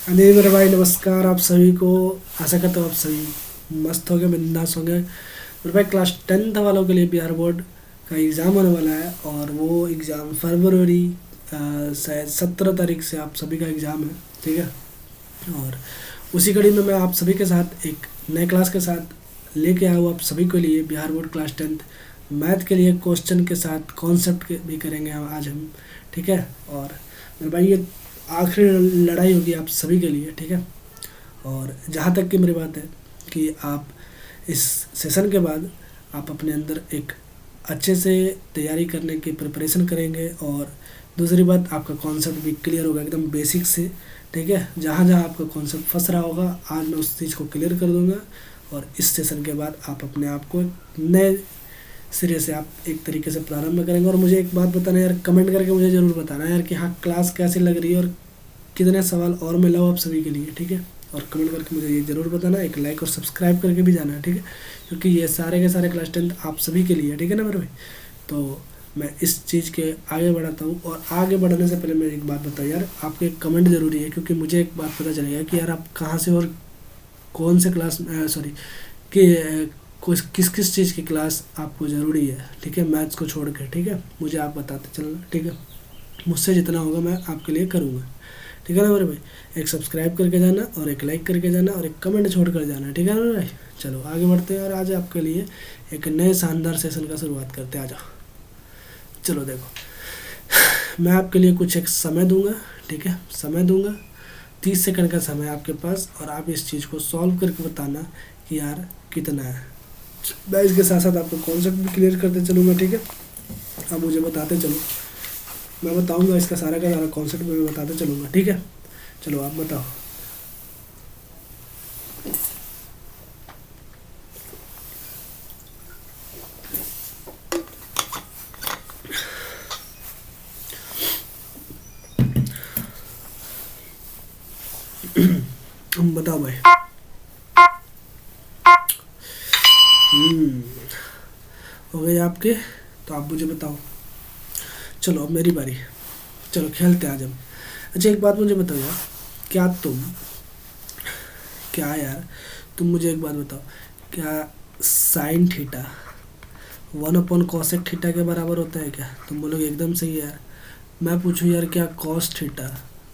अनिल मेरे भाई नमस्कार आप सभी को। आशा करता हूँ आप सभी मस्त होंगे, बिंदास होंगे। मेरे भाई क्लास 10th वालों के लिए बिहार बोर्ड का एग्ज़ाम होने वाला है और वो एग्ज़ाम फरवरी शायद 17 तारीख से आप सभी का एग्ज़ाम है। ठीक है। और उसी कड़ी में मैं आप सभी के साथ एक नए क्लास के साथ लेके आया हूँ आप सभी के लिए Bihar board class 10th math के लिए क्वेश्चन के साथ कॉन्सेप्ट के भी करेंगे आज हम। ठीक है। और मेरे भाई ये आखिरी लड़ाई होगी आप सभी के लिए। ठीक है। और जहाँ तक कि मेरी बात है कि आप इस सेशन के बाद आप अपने अंदर एक अच्छे से तैयारी करने की प्रिपरेशन करेंगे और दूसरी बात आपका कॉन्सेप्ट भी क्लियर होगा एकदम बेसिक से। ठीक है। जहाँ जहाँ आपका कॉन्सेप्ट फंस रहा होगा आज मैं उस चीज़ को क्लियर कर दूंगा और इस सेशन के बाद आप अपने आप को नए सिरे से आप एक तरीके से प्रारंभ करेंगे। और मुझे एक बात बताना यार, कमेंट करके मुझे ज़रूर बताना यार कि हाँ क्लास कैसी लग रही है और कितने सवाल और मैं लाऊँ आप सभी के लिए। ठीक है। और कमेंट करके मुझे ये ज़रूर बताना, एक लाइक और सब्सक्राइब करके भी जाना है। ठीक है। क्योंकि ये सारे के सारे क्लास 10th आप सभी के लिए। ठीक है ना मेरे भाई। तो मैं इस चीज़ के आगे बढ़ाता हूँ और आगे बढ़ने से पहले मैं एक बात बताऊँ यार, आपके कमेंट ज़रूरी है क्योंकि मुझे एक बात पता चलेगा कि यार आप कहाँ से और कौन से क्लास सॉरी कि कुछ किस किस चीज़ की क्लास आपको ज़रूरी है। ठीक है। मैथ्स को छोड़ के। ठीक है। मुझे आप बताते चलना। ठीक है। मुझसे जितना होगा मैं आपके लिए करूँगा। ठीक है ना मेरे भाई। एक सब्सक्राइब करके जाना और एक लाइक करके जाना और एक कमेंट छोड़ कर जाना। ठीक है ना मेरे भाई। चलो आगे बढ़ते हैं और आज आपके लिए एक नए शानदार सेशन का शुरुआत करते हैं। आ जाओ। चलो देखो, मैं आपके लिए कुछ एक समय दूंगा। ठीक है। समय दूंगा 30 सेकंड का समय आपके पास और आप इस चीज़ को सॉल्व करके बताना कि यार कितना है। मैं इसके साथ साथ आपको कॉन्सेप्ट भी क्लियर करते चलूँगा। ठीक है। आप मुझे बताते चलो, मैं बताऊंगा इसका सारा का सारा कॉन्सेप्ट मैं बताते चलूँगा। ठीक है। चलो आप बताओ। बताओ भाई। हम्म, हो गए आपके? तो आप मुझे बताओ। चलो अब मेरी बारी। चलो खेलते हैं आज हम। अच्छा एक बात मुझे बताओ यार, क्या तुम क्या यार तुम मुझे एक बात बताओ, क्या साइन थीटा 1/cosec थीटा के बराबर होता है क्या? तुम बोलोगे एकदम सही है यार। मैं पूछूं यार, क्या कॉस थीटा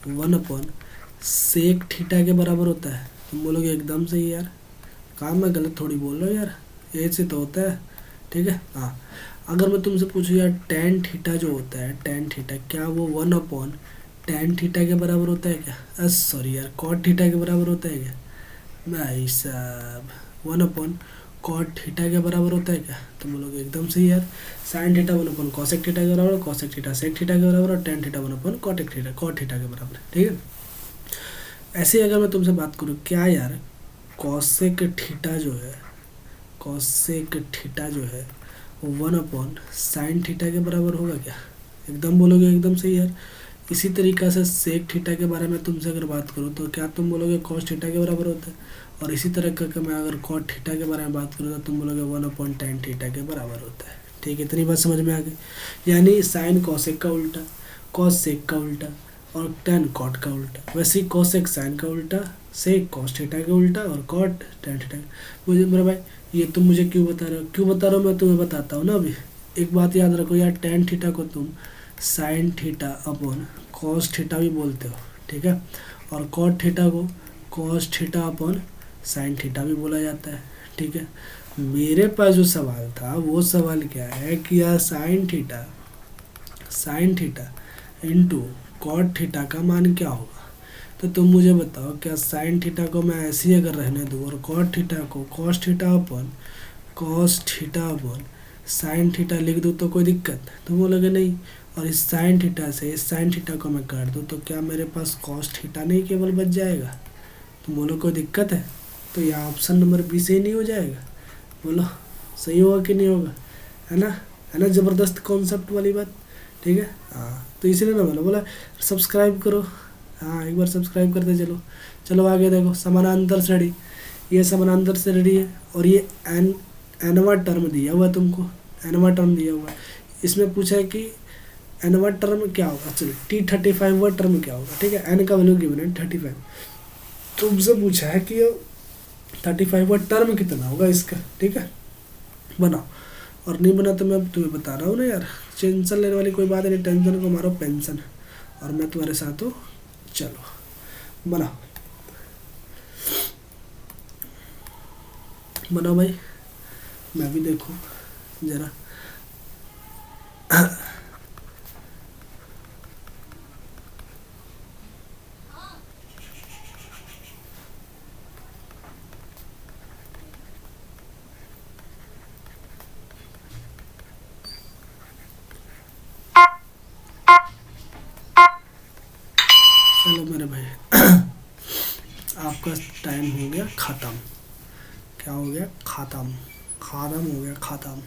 1/sec थीटा के बराबर होता है? तुम बोलोगे एकदम सही है यार। काम मैं गलत थोड़ी बोल रहा हूँ यार, ये से तो होता है। ठीक है। हाँ। अगर मैं तुमसे पूछूं यार टेन थीटा जो होता है, टेन थीटा क्या वो 1/tan थीटा के बराबर होता है क्या? सॉरी यार, कॉट थीटा के बराबर होता है क्या? भाई साहब 1/cot थीटा के बराबर होता है क्या? तुम बोलोगे एकदम सही यार। साइन थीटा 1/cosec थीटा के बराबर, cosec थीटा sec थीटा के बराबर और tan theta 1/cotec theta cot theta के बराबर। ठीक है। ऐसे ही अगर मैं तुमसे बात करूँ, क्या यार cosec थीटा जो है, cosec थीटा जो है 1/sin थीटा के बराबर होगा क्या? एकदम बोलोगे एकदम सही यार। इसी तरीक़ा से सेक थीटा के बारे में तुमसे अगर बात करूँ तो क्या तुम बोलोगे कॉस थीटा के बराबर होता है? और इसी तरह का मैं अगर कॉट थीटा के बारे में बात करूँ तो तुम बोलोगे 1/tan थीटा के बराबर होता है। ठीक है। इतनी बात समझ में आ गई। यानी साइन कॉसेक का उल्टा, कॉस सेक का उल्टा और टेन कॉट का उल्टा। वैसे ही कॉसेक साइन का उल्टा, सेक कॉस थीटा का उल्टा और कॉट टेन थीटा का। मुझे मेरा भाई ये तुम मुझे क्यों बता रहे हो? क्यों बता रहा हो मैं तुम्हें बताता हूँ ना अभी। एक बात याद रखो यार, टेन थीटा को तुम sine theta upon cos theta भी बोलते हो। ठीक है। और कॉट थीटा को cos theta upon sine theta भी बोला जाता है। ठीक है। मेरे पास जो सवाल था वो सवाल क्या है कि यार sine theta into cot theta का मान क्या होगा? तो तुम मुझे बताओ, क्या साइन थीटा को मैं ऐसे ही अगर रहने दूँ और कॉट थीटा को cos theta upon sine theta लिख दूँ तो कोई दिक्कत? तुम बोलोगे नहीं। और इस साइन थीटा से इस साइन थीटा को मैं काट दूँ तो क्या मेरे पास कॉस थीटा नहीं केवल बच जाएगा? तुम बोलो कोई दिक्कत है? तो यह ऑप्शन नंबर बी से ही नहीं हो जाएगा? बोलो सही होगा कि नहीं होगा? है ना? है ना ज़बरदस्त कॉन्सेप्ट वाली बात। ठीक है। हाँ तो इसीलिए ना बोला सब्सक्राइब करो। हाँ एक बार सब्सक्राइब करते चलो। चलो आगे देखो, समानांतर श्रेणी। ये समानांतर श्रेणी है और ये एनवा टर्म दिया हुआ है तुमको, एनवा टर्म दिया हुआ है। इसमें पूछा है कि एनवा टर्म क्या होगा? चलो T35 टर्म क्या होगा? ठीक है। एन का वैल्यू गिवन है 35। तुमसे पूछा है कि 35 का टर्म कितना होगा इसका, ठीक है, बनाओ। और नहीं बना तो मैं तुम्हें बता रहा हूँ ना यार, टेंशन लेने वाली कोई बात नहीं, टेंशन को मारो पेंशन, और मैं तुम्हारे साथ हूँ। चलो बनाओ बनाओ भाई, मैं भी देखूँ जरा। चलो मेरे भाई आपका टाइम हो गया ख़त्म। क्या हो गया? ख़त्म। ख़त्म हो गया, ख़त्म।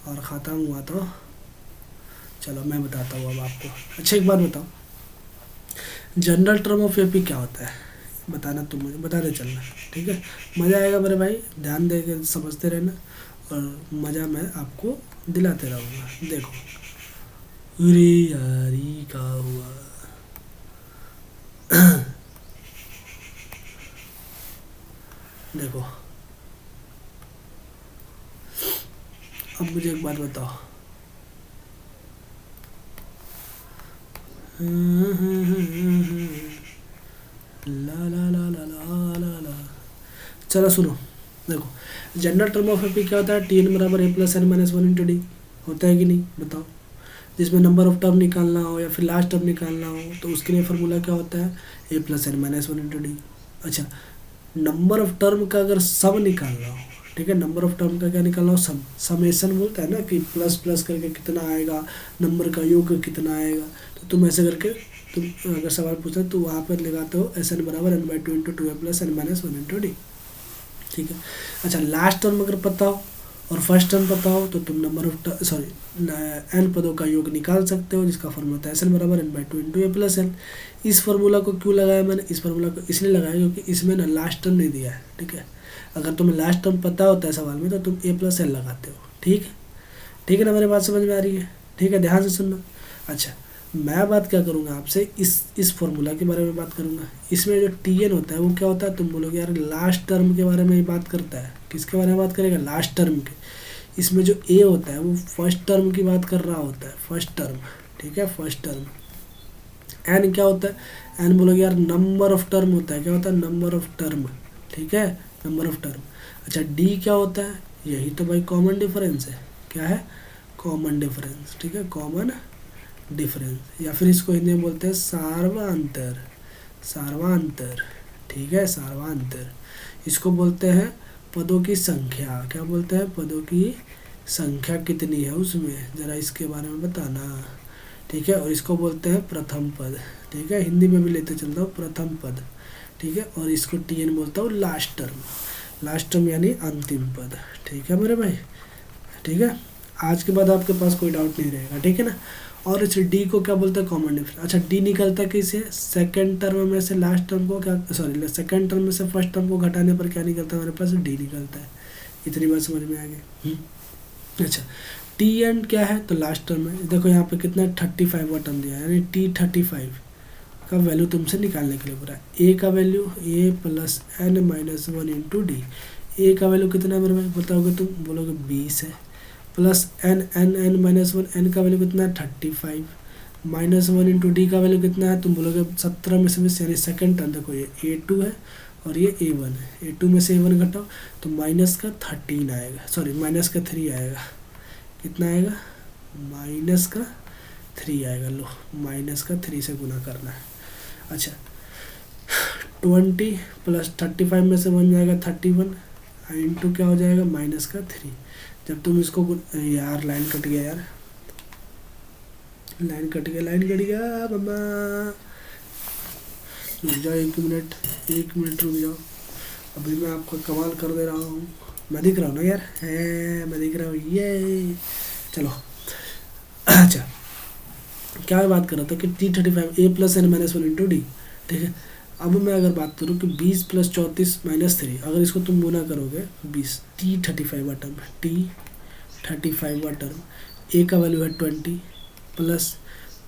और ख़त्म हुआ तो चलो मैं बताता हूँ अब आपको। अच्छा एक बात बताओ, जनरल टर्म ऑफ एपी क्या होता है? बताना, तुम मुझे बताते चलना, ठीक है। मज़ा आएगा मेरे भाई, ध्यान दे के समझते रहना, और मज़ा मैं आपको दिलाते रहूँगा। देखो, अरे यार ये क्या हुआ? देखो अब मुझे एक बात बताओ, ला ला ला ला ला ला ला, चलो सुनो। देखो, जनरल टर्म ऑफ एपी क्या होता है? टी एन बराबर A plus N minus one into D, होता है कि नहीं बताओ। जिसमें नंबर ऑफ टर्म निकालना हो या फिर लास्ट टर्म निकालना हो तो उसके लिए फार्मूला क्या होता है? A plus N minus one into D. अच्छा, नंबर ऑफ टर्म का अगर सम निकालना हो, ठीक है, नंबर ऑफ टर्म का क्या निकालना हो? सम, समेशन बोलता है ना, कि प्लस प्लस करके कितना आएगा, नंबर का योग कितना आएगा। तो तुम ऐसे करके, तुम अगर सवाल पूछते हो तो वहाँ पर लगाते हो एस एन बराबर n by two into two a plus N minus one into D, ठीक है। अच्छा, लास्ट टर्म अगर पता हो और फर्स्ट टर्म पता हो तो तुम नंबर ऑफ एन पदों का योग निकाल सकते हो, जिसका फॉर्मूला होता है एस एन बराबर n by two into a plus n. इस फार्मूला को क्यों लगाया मैंने? इस फार्मूला को इसलिए लगाया क्योंकि इसमें ना लास्ट टर्म नहीं दिया है, ठीक है। अगर तुम्हें लास्ट टर्म पता होता है सवाल में तो तुम ए प्लस एन लगाते हो, ठीक है। ठीक है ना, मेरी बात समझ में आ रही है? ठीक है, ध्यान से सुनना। अच्छा, मैं बात क्या करूँगा आपसे, इस फॉर्मूला के बारे में बात करूँगा। इसमें जो टी एन होता है वो क्या होता है? तुम बोलोगे यार लास्ट टर्म के बारे में ही बात करता है। किसके बारे में बात करेगा? लास्ट टर्म के। इसमें जो ए होता है वो फर्स्ट टर्म की बात कर रहा होता है, फर्स्ट टर्म, ठीक है, फर्स्ट टर्म। एन क्या होता है? एन बोलोगे यार नंबर ऑफ टर्म होता है। क्या होता है? नंबर ऑफ टर्म, ठीक है, नंबर ऑफ टर्म। अच्छा, डी क्या होता है? यही तो भाई कॉमन डिफरेंस है। क्या है? कॉमन डिफरेंस, ठीक है, कॉमन डिफरेंस, या फिर इसको हिंदी में बोलते हैं सार्वंतर, सार्वंतर, ठीक है, सार्वंतर। इसको बोलते हैं पदों की संख्या। क्या बोलते हैं? पदों की संख्या कितनी है उसमें, ज़रा इसके बारे में बताना, ठीक है। और इसको बोलते हैं प्रथम पद, ठीक है, हिंदी में भी लेते चलता हूँ प्रथम पद, ठीक है। और इसको टी एन बोलता हूँ लास्ट टर्म, लास्ट टर्म यानी अंतिम पद, ठीक है मेरे भाई, ठीक है। आज के बाद आपके पास कोई डाउट नहीं रहेगा, ठीक है ना। और इस डी को क्या बोलते हैं? Common difference. अच्छा, डी निकलता है किसे? सेकंड टर्म में से लास्ट टर्म को क्या, सॉरी, सेकंड टर्म में से फर्स्ट टर्म को घटाने पर क्या निकलता है हमारे पास? डी निकलता है। इतनी बात समझ में आ गई? अच्छा, टी एंड क्या है? तो लास्ट टर्म है। देखो यहाँ पे कितना 35 का टर्म दिया है, यानी टी 35 का वैल्यू तुमसे निकालने के लिए पूरा। ए का value A plus N minus one into D. A का वैल्यू कितना है मेरे भाई? बताओगे तुम, बोलोगे 20 है। Plus n n n minus one, n का वैल्यू कितना है? 35 माइनस वन इंटू डी का वैल्यू कितना है? तुम बोलोगे 17 में से 20, यानी सेकंड टर्म। देखो ये A2 है और ये A1 है। A2 में से A1 घटाओ तो माइनस का 13 आएगा, सॉरी माइनस का 3 आएगा। कितना आएगा? माइनस का 3 आएगा। लो, माइनस का 3 से गुना करना है। अच्छा, 20 प्लस 35 में से बन जाएगा 31 इंटू क्या हो जाएगा? माइनस का 3। जब तुम इसको, यार लाइन कट गया, यार लाइन कट गया, लाइन कट गया मम्मा, रुक जाओ 1 मिनट, 1 मिनट रुक जाओ। अभी मैं आपको कमाल कर दे रहा हूँ। मैं दिख रहा हूँ ना यार? है, मैं दिख रहा हूँ, ये चलो। अच्छा, क्या मैं बात कर रहा था कि T35 A plus N minus one into D, ठीक है। अब मैं अगर बात करूँ कि 20 प्लस 34 माइनस 3, अगर इसको तुम गुना करोगे 20, T35 का टर्म, T35 का टर्म, ए का वैल्यू है 20 प्लस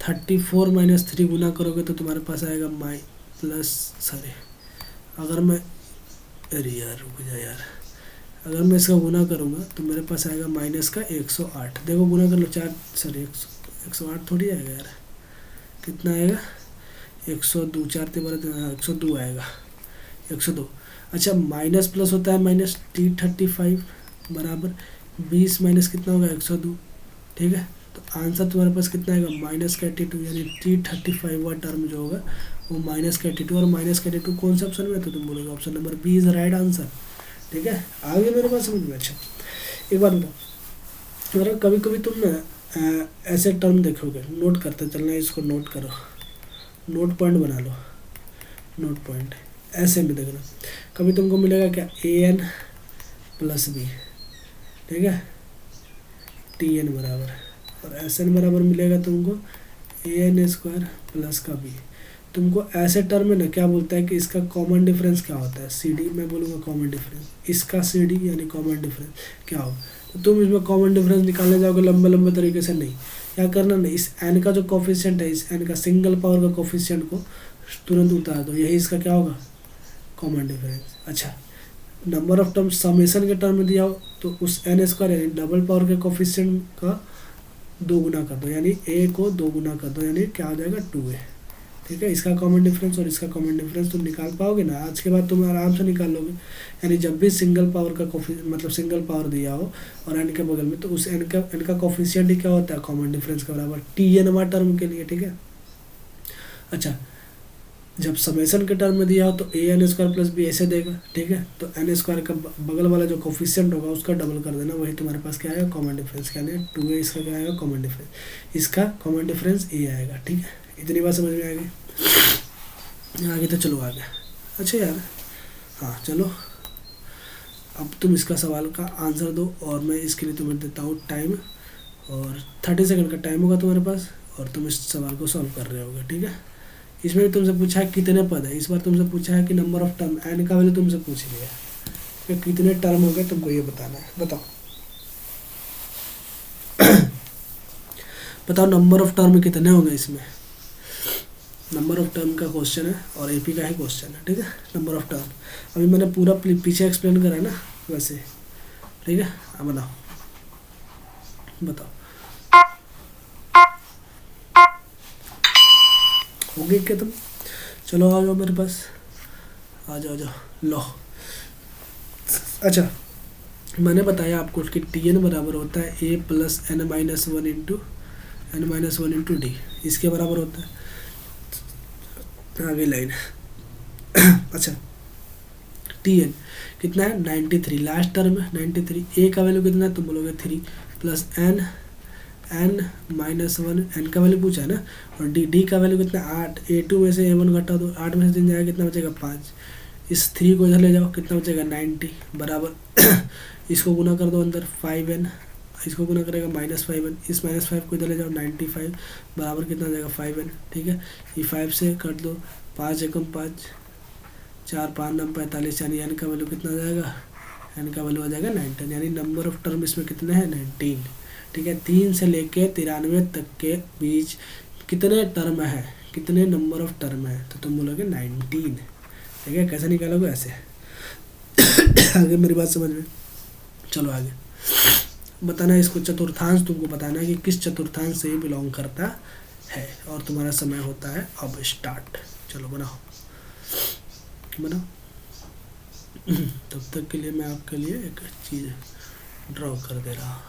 34 माइनस 3 गुना करोगे तो तुम्हारे पास आएगा अगर मैं, अरे यार रुक जा यार, अगर मैं इसका गुना करूँगा तो मेरे पास आएगा माइनस का 108। देखो गुना कर लो, 4 सॉरी 108 थोड़ी आएगा यार, कितना आएगा 102, 4 ते 12, 102 आएगा, 102। अच्छा माइनस प्लस होता है माइनस, T35 बराबर 20 माइनस कितना होगा 102, ठीक है। तो आंसर तुम्हारे पास कितना आएगा माइनस का 82, यानी T35 वाला टर्म जो होगा वो माइनस का 82। और माइनस का 82 कौन सा ऑप्शन में है, तो तुम बोलोगे option number B is right answer, ठीक है। आगे मेरे पास समझ में। अच्छा एक बात बताओ, अगर कभी कभी तुम ना ऐसे टर्म देखोगे, नोट करते चलना, इसको नोट करो, नोट पॉइंट बना लो, नोट पॉइंट ऐसे में देखना, कभी तुमको मिलेगा क्या an प्लस बी, ठीक है, Tn बराबर, और Sn बराबर मिलेगा तुमको an स्क्वायर प्लस का बी। तुमको ऐसे टर्म में ना क्या बोलता है कि इसका कॉमन डिफरेंस क्या होता है, सी डी, मैं बोलूँगा कॉमन डिफरेंस, इसका सी डी यानी कॉमन डिफरेंस क्या हो। तो तुम इसमें कॉमन डिफरेंस निकालने जाओगे लंबे लंबे तरीके से, नहीं, क्या करना ना, इस एन का जो कोफिशिएंट है, इस एन का सिंगल पावर का कोफिशिएंट को तुरंत उतार दो, यही इसका क्या होगा कॉमन डिफरेंस। अच्छा नंबर ऑफ टर्म समेशन के टर्म में दिया हो तो उस एन स्क्वायर यानी डबल पावर के कोफिशिएंट का 2 गुना कर दो, यानी ए को 2 गुना कर दो, यानी क्या हो जाएगा 2a, ठीक है। इसका कॉमन डिफरेंस और इसका कॉमन डिफरेंस तुम निकाल पाओगे ना, आज के बाद तुम आराम से निकाल लोगे। यानी जब भी सिंगल पावर का मतलब सिंगल पावर दिया हो और एन के बगल में, तो उस एन का कोफिशिएंट ही क्या होता है कॉमन डिफरेंस के बराबर, Tn वाला टर्म के लिए, ठीक है। अच्छा जब समेशन के टर्म में दिया हो तो an स्क्वायर प्लस बी ऐसे देगा, ठीक है। तो एन स्क्वायर का बगल वाला जो कोफिशिएंट होगा उसका डबल कर देना, वही तुम्हारे पास क्या आएगा कॉमन डिफरेंस, क्या आएगा 2a, इसका क्या आएगा कॉमन डिफरेंस, इसका कॉमन डिफरेंस a आएगा, ठीक है। इतनी बात समझ में आ गई, आगे तो चलो आगे। अच्छा यार हाँ चलो, अब तुम इसका सवाल का आंसर दो और मैं इसके लिए तुम्हें देता हूँ टाइम, और 30 सेकंड का टाइम होगा तुम्हारे पास, और तुम इस सवाल को सॉल्व कर रहे होगे, ठीक है। इसमें भी तुमसे पूछा है कितने पद है, इस बार तुमसे पूछा है कि नंबर ऑफ टर्म, एन का वैल्यू तुमसे पूछ लिया कि कितने टर्म हो गए, तुमको ये बताना है। बताओ बताओ नंबर ऑफ टर्म कितने होंगे इसमें, नंबर ऑफ टर्म का क्वेश्चन है और एपी का ही क्वेश्चन है, ठीक है। नंबर ऑफ टर्म अभी मैंने पूरा पीछे एक्सप्लेन करा है ना वैसे, ठीक है। अब बताओ बताओ हो गई क्या तुम, चलो आ जाओ मेरे पास, आ जाओ जाओ लो। अच्छा मैंने बताया आपको कि Tn बराबर होता है a plus n minus 1 into D, इसके बराबर होता है, आगे लाइन। अच्छा Tn कितना है 93, लास्ट टर्म है 93, a का वैल्यू कितना है तुम बोलोगे 3 प्लस n माइनस 1, n का वैल्यू पूछा है ना, और डी का वैल्यू कितना 8, a2 में से a1 घटा दो, 8 में से 3 जाएगा कितना बचेगा 5, इस 3 को इधर ले जाओ कितना बचेगा 90 बराबर इसको गुना कर दो अंदर 5n, इसको गुना करेगा -5n, इस -5 को इधर ले जाओ 95 बराबर कितना जाएगा 5n, ठीक है। ये 5 से कट दो, 5 एकम 5, 4 5 9 45, यानी n का वैल्यू कितना जाएगा, n का वैल्यू आ जाएगा 19, यानी नंबर ऑफ टर्म इसमें कितने हैं 19, ठीक है। 3 से लेके 93 तक के बीच कितने टर्म है, कितने नंबर ऑफ टर्म है, तो तुम बोलोगे 19, ठीक है। कैसे निकालोगे ऐसे आगे मेरी बात समझ में, चलो आगे बताना है इसको, चतुर्थांश तुमको बताना है कि किस चतुर्थांश से बिलोंग करता है, और तुम्हारा समय होता है अब स्टार्ट। चलो बनाओ बनाओ तब तक के लिए मैं आपके लिए एक चीज़ ड्रॉ कर दे रहा हूँ।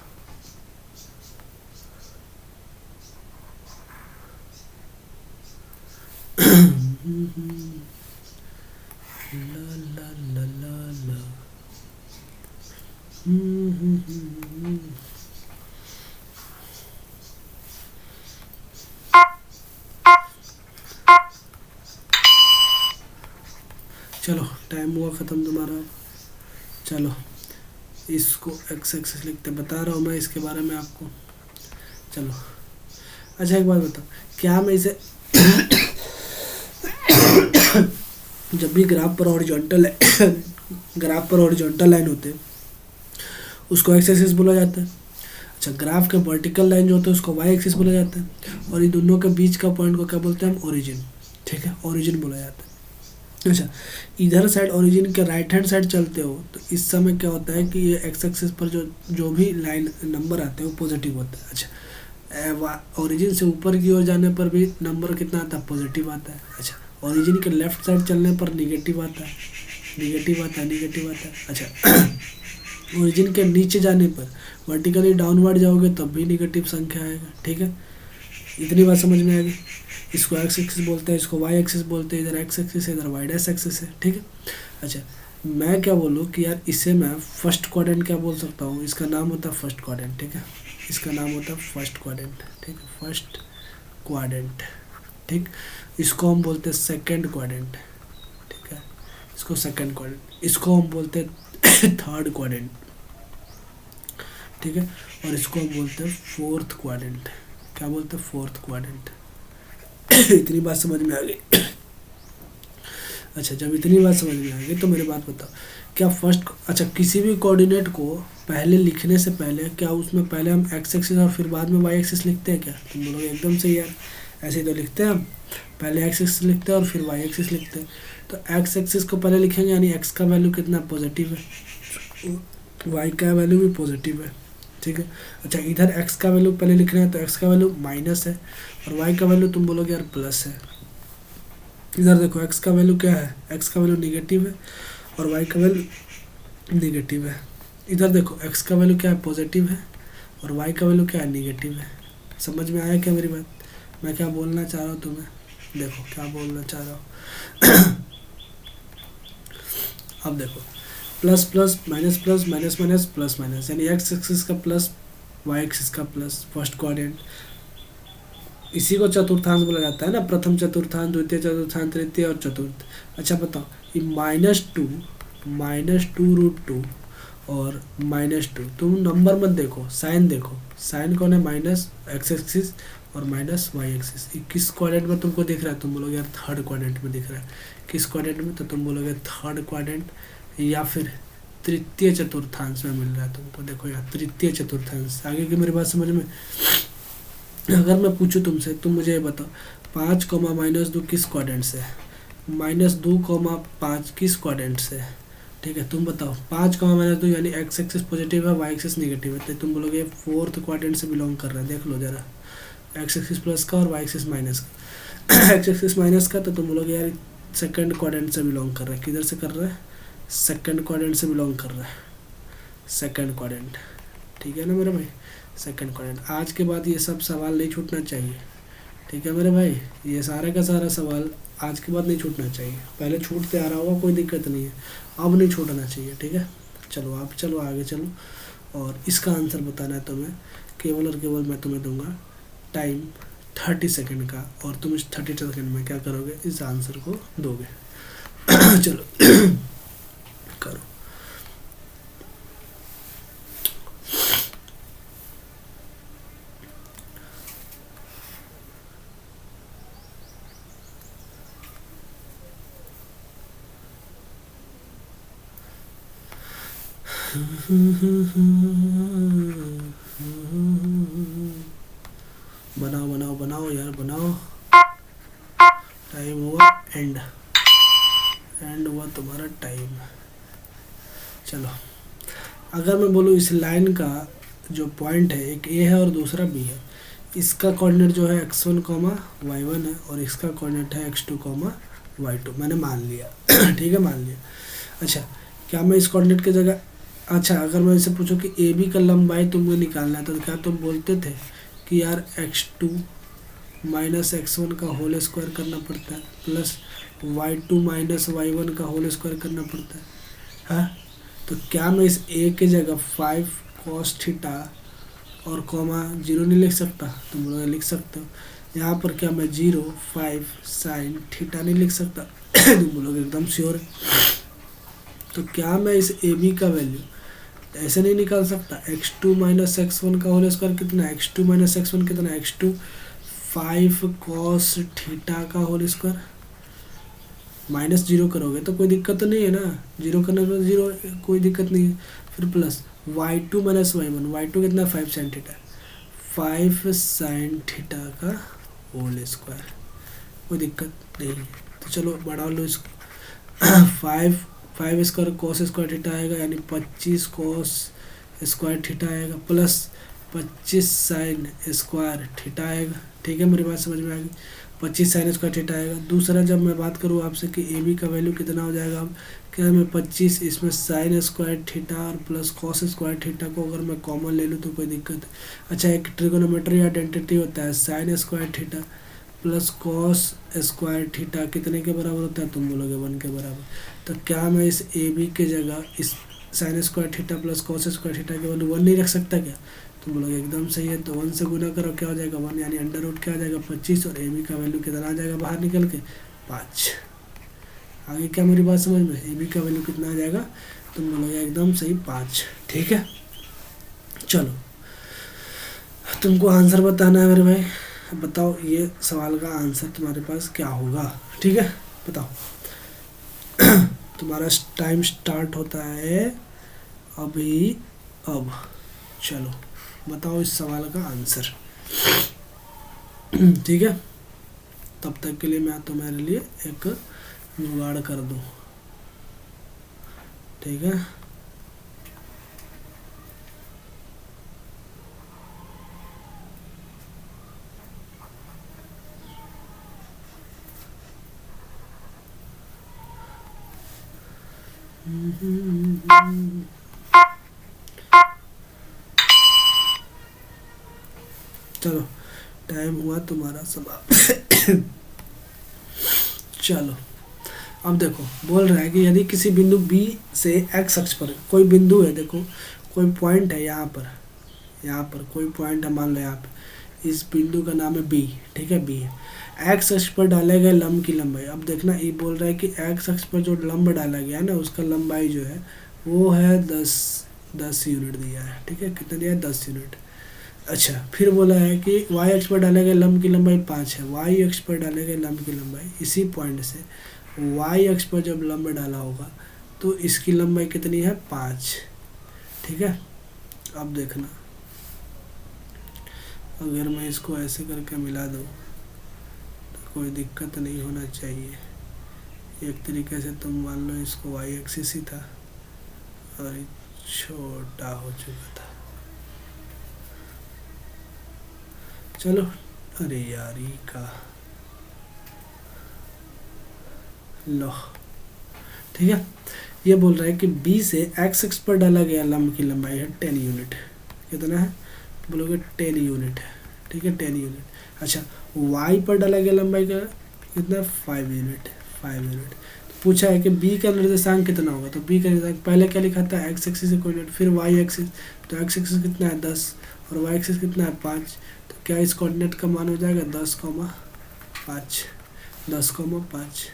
ला ला ला ला ला चलो टाइम हुआ ख़त्म तुम्हारा, चलो इसको एक्स एक्सेस लिखते बता रहा हूँ मैं इसके बारे में आपको। चलो अच्छा एक बात बताओ, क्या मैं इसे जब भी ग्राफ पर हॉरिजॉन्टल ग्राफ पर हॉरिजॉन्टल लाइन होते हैं उसको एक्स एक्सिस बोला जाता है। अच्छा ग्राफ के वर्टिकल लाइन जो होते हैं उसको वाई एक्सिस बोला जाता है, और ये दोनों के बीच का पॉइंट को क्या बोलते हैं हम ओरिजिन, ठीक है, ओरिजिन बोला जाता है। अच्छा, इधर साइड ओरिजिन के राइट हैंड साइड चलते हो तो इस समय क्या होता है कि ये एक्स एक्सिस पर जो जो भी लाइन नंबर आते हैं वो पॉजिटिव होता है। अच्छा, ओरिजिन से ऊपर की ओर जाने पर भी नंबर कितना आता है, पॉजिटिव आता है। अच्छा, ओरिजिन के लेफ्ट साइड चलने पर निगेटिव आता है, निगेटिव आता है, निगेटिव आता है। अच्छा, ओरिजिन के नीचे जाने पर वर्टिकली डाउनवर्ड जाओगे तब भी निगेटिव संख्या आएगा। ठीक है, इतनी बात समझ में आ गई। इसको एक्स एक्सिस बोलते हैं, इसको वाई एक्सिस बोलते हैं, इधर एक्स एक्सिस है, इधर वाई डैश एक्सिस है। ठीक है। अच्छा, मैं क्या बोलूँ कि यार इसे मैं फर्स्ट क्वाड्रेंट क्या बोल सकता हूँ, इसका नाम होता है फर्स्ट क्वाड्रेंट। ठीक है, इसका नाम होता है फर्स्ट क्वाड्रेंट। ठीक है, फर्स्ट क्वाड्रेंट। ठीक, इसको हम बोलते हैं सेकंड क्वाड्रेंट। ठीक है, इसको सेकंड क्वाड्रेंट, इसको हम बोलते हैं थर्ड क्वाड्रेंट। ठीक है, और इसको हम बोलते हैं फोर्थ क्वाड्रेंट। क्या बोलते हैं, फोर्थ क्वाड्रेंट। इतनी बात समझ में आ गई। अच्छा, जब इतनी बात समझ में आ गई तो मेरी बात बताओ, क्या फर्स्ट, अच्छा किसी भी कोऑर्डिनेट को पहले लिखने से पहले क्या उसमें पहले हम एक्स एक्सिस और फिर बाद में वाई एक्सिस लिखते हैं क्या? तुम बोलोगे एकदम सही यार, ऐसे ही तो लिखते हैं हम, पहले एक्स एक्सिस लिखते हैं और फिर वाई एक्सिस लिखते हैं। तो एक्स एक्सिस को पहले लिखेंगे यानी एक्स का वैल्यू कितना पॉजिटिव है, वाई का वैल्यू भी पॉजिटिव है। ठीक है। अच्छा, इधर एक्स का वैल्यू पहले लिखना है तो एक्स का वैल्यू माइनस है और वाई का वैल्यू तुम बोलोगे यार प्लस है। इधर देखो एक्स का वैल्यू क्या है, एक्स का वैल्यू निगेटिव है और वाई का वैल्यू निगेटिव है। इधर देखो एक्स का वैल्यू क्या है, पॉजिटिव है और वाई का वैल्यू क्या है, निगेटिव है। समझ में आया क्या मेरी बात, मैं क्या बोलना चाह रहा हूँ तुम्हें? देखो क्या बोलना चाह रहा हूँ। अब देखो, plus plus minus plus minus minus plus minus, यानी एक्स एक्सिस का प्लस वाई एक्सिस का प्लस, फर्स्ट क्वाड्रेंट। इसी को चतुर्थांश बोला जाता है ना, प्रथम चतुर्थांश, द्वितीय चतुर्थांश, तृतीय और चतुर्थ। अच्छा बताओ, ये -2 और -2, तुम नंबर मत देखो, साइन देखो, साइन कौन है, माइनस एक्स एक्सिस और माइनस वाई एक्सिस। किस क्वाड्रेंट में तुमको दिख रहा है? तुम बोलोगे यार थर्ड क्वाड्रेंट में दिख रहा है। किस क्वाड्रेंट में? तो तुम बोलोगे थर्ड क्वाड्रेंट या फिर तृतीय चतुर्थांश में मिल रहा है तुमको। देखो यार, तृतीय चतुर्थांश। आगे की मेरी बात समझ में? अगर मैं पूछूं तुमसे, तुम मुझे ये बताओ 5, -2 किस क्वाड्रेंट से है, -2, 5 किस क्वाड्रेंट से है? ठीक है, तुम बताओ 5, -2 यानी एक्स एक्सिस पॉजिटिव है, वाई एक्सिस निगेटिव है, तो तुम बोलोगे फोर्थ क्वाड्रेंट से बिलोंग कर रहा है। देख लो जरा, एक्स एक्सिस प्लस का और वाई एक्सिस माइनस का। एक्स एक्सिस माइनस का तो तुम बोलोगे यार सेकंड क्वाड्रेंट से बिलोंग कर रहा है। किधर से कर रहा है? सेकंड क्वाड्रेंट से बिलोंग कर रहा है, सेकंड क्वाड्रेंट। ठीक है ना मेरे भाई, सेकंड क्वाड्रेंट। आज के बाद ये सब सवाल नहीं छूटना चाहिए। ठीक है मेरे भाई, ये सारा का सारा सवाल आज के बाद नहीं छूटना चाहिए। पहले छूटते आ रहा होगा, कोई दिक्कत नहीं है, अब नहीं छूटना चाहिए। ठीक है, चलो आप चलो आगे चलो, और इसका आंसर बताना है तुम्हें। केवल और केवल मैं तुम्हें दूंगा टाइम 30 सेकेंड का, और तुम इस 30 सेकेंड में क्या करोगे, इस आंसर को दोगे। चलो करो। बनाओ बनाओ बनाओ यार बनाओ। टाइम हुआ एंड, एंड हुआ तुम्हारा टाइम। चलो, अगर मैं बोलूँ इस लाइन का जो पॉइंट है, एक ए है और दूसरा बी है, इसका कोऑर्डिनेट जो है x1, y1 है और इसका कोऑर्डिनेट है x2, y2। मैंने मान लिया। ठीक है, मान लिया। अच्छा, क्या मैं इस कोऑर्डिनेट की जगह, अच्छा अगर मैं इसे पूछूं कि ए बी का लंबाई तुमको निकालना है तो क्या तुम बोलते थे कि यार x2 माइनस x1 का होल स्क्वायर करना पड़ता है प्लस y2 माइनस y1 का होल स्क्वायर करना पड़ता है? हाँ, तो क्या मैं इस ए के जगह 5 cos थीटा और कॉमा 0 नहीं लिख सकता? तुम लोग लिख सकते हो। यहाँ पर क्या मैं 0 5 sin थीटा नहीं लिख सकता? तुम लोग एकदम श्योर है। तो क्या मैं इस ए बी का वैल्यू ऐसे नहीं निकाल सकता? x2 माइनस x1 का होल स्क्वायर कितना है, x2 माइनस x1 कितना है, x2 5 cos थीटा का होल स्क्वायर, माइनस 0 करोगे तो कोई दिक्कत तो नहीं है ना, 0 करने पर 0, कोई दिक्कत नहीं है। फिर plus y2 minus y1, y2 कितना 5 sin थीटा, 5 sin थीटा का होल स्क्वायर, कोई दिक्कत नहीं है। तो चलो बढ़ा लो इसको। Five five square cos square theta आएगा, यानी 25 कॉस स्क्वायर थीटा आएगा, प्लस 25 साइन स्क्वायर थीटा आएगा। ठीक है, मेरी बात समझ में आ गई। 25 साइन स्क्वायर थीटा आएगा। दूसरा, जब मैं बात करूँ आपसे कि ए बी का वैल्यू कितना हो जाएगा, अब क्या मैं 25 इसमें साइन स्क्वायर थीटा और प्लस कॉस स्क्वायर थीटा को अगर मैं कॉमन ले लूँ तो कोई दिक्कत है? अच्छा, एक ट्रिगोनोमेट्री आइडेंटिटी होता है, sine square theta plus cos square theta कितने के बराबर होता है? तुम बोलोगे 1 के बराबर। तो क्या मैं इस ए बी के जगह इस sine square theta plus cos square theta के वैल्यू 1 नहीं रख सकता क्या? तुम बोलोगे एकदम सही है। तो 1 से गुना करो, क्या हो जाएगा 1, यानी अंडर रूट क्या आ जाएगा 25, और ए बी का वैल्यू कितना आ जाएगा बाहर निकल के 5। आगे क्या मेरी बात समझ में? ए बी का वैल्यू कितना आ जाएगा? तुम बोलोगे एकदम सही 5। ठीक है, चलो तुमको आंसर बताना है मेरे भाई। बताओ ये सवाल का आंसर तुम्हारे पास क्या होगा? ठीक है, बताओ। तुम्हारा टाइम स्टार्ट होता है अभी। अब चलो बताओ इस सवाल का आंसर। ठीक है, तब तक के लिए मैं तुम्हारे लिए एक जुगाड़ कर दूं। ठीक है, चलो टाइम हुआ तुम्हारा समाप्त। चलो अब देखो, बोल रहा है कि यदि किसी बिंदु बी से एक्स अक्ष पर कोई बिंदु है, देखो कोई पॉइंट है यहाँ पर कोई पॉइंट है, मान लो यहाँ पे इस बिंदु का नाम है बी। ठीक है, बी है। एक्स अक्ष पर डाले गए लंब की लंबाई, अब देखना ये बोल रहा है कि एक्स अक्ष पर जो लंब डाला गया है ना, उसका लंबाई जो है वो है 10 यूनिट दिया है। ठीक है, कितना दिया है? 10 यूनिट। अच्छा, फिर बोला है कि वाई अक्ष पर डाले गए लंब की लंबाई 5 है। वाई अक्ष पर डाले गए लंब की लंबाई, इसी पॉइंट से वाई अक्ष पर जब लंब डाला होगा तो इसकी लंबाई कितनी है? 5। ठीक है, अब देखना, अगर मैं इसको ऐसे करके मिला दूँ तो कोई दिक्कत नहीं होना चाहिए। एक तरीके से तुम मान लो इसको वाई एक्सिस ही था और ये छोटा हो चुका था। चलो, अरे यार ये का लो। ठीक है, ये बोल रहा है कि बी से एक्स एक्स पर डाला गया लंब की लंबाई है 10 यूनिट। कितना है? बोलोगे 10 यूनिट है। ठीक है, 10 यूनिट। अच्छा, वाई पर डाला गया लंबाई का कितना? 5 यूनिट। 5 यूनिट। तो पूछा है कि बी का निर्देशांक कितना होगा, तो बी का निर्देशांक पहले क्या लिखा था? एक्स एक्सिस से कोऑर्डिनेट, फिर वाई एक्सिस। तो एक्स एक्सिस कितना है? 10, और वाई एक्सिस कितना है? 5। तो क्या इस कोऑर्डिनेट का मान हो जाएगा 10,5। 10,5।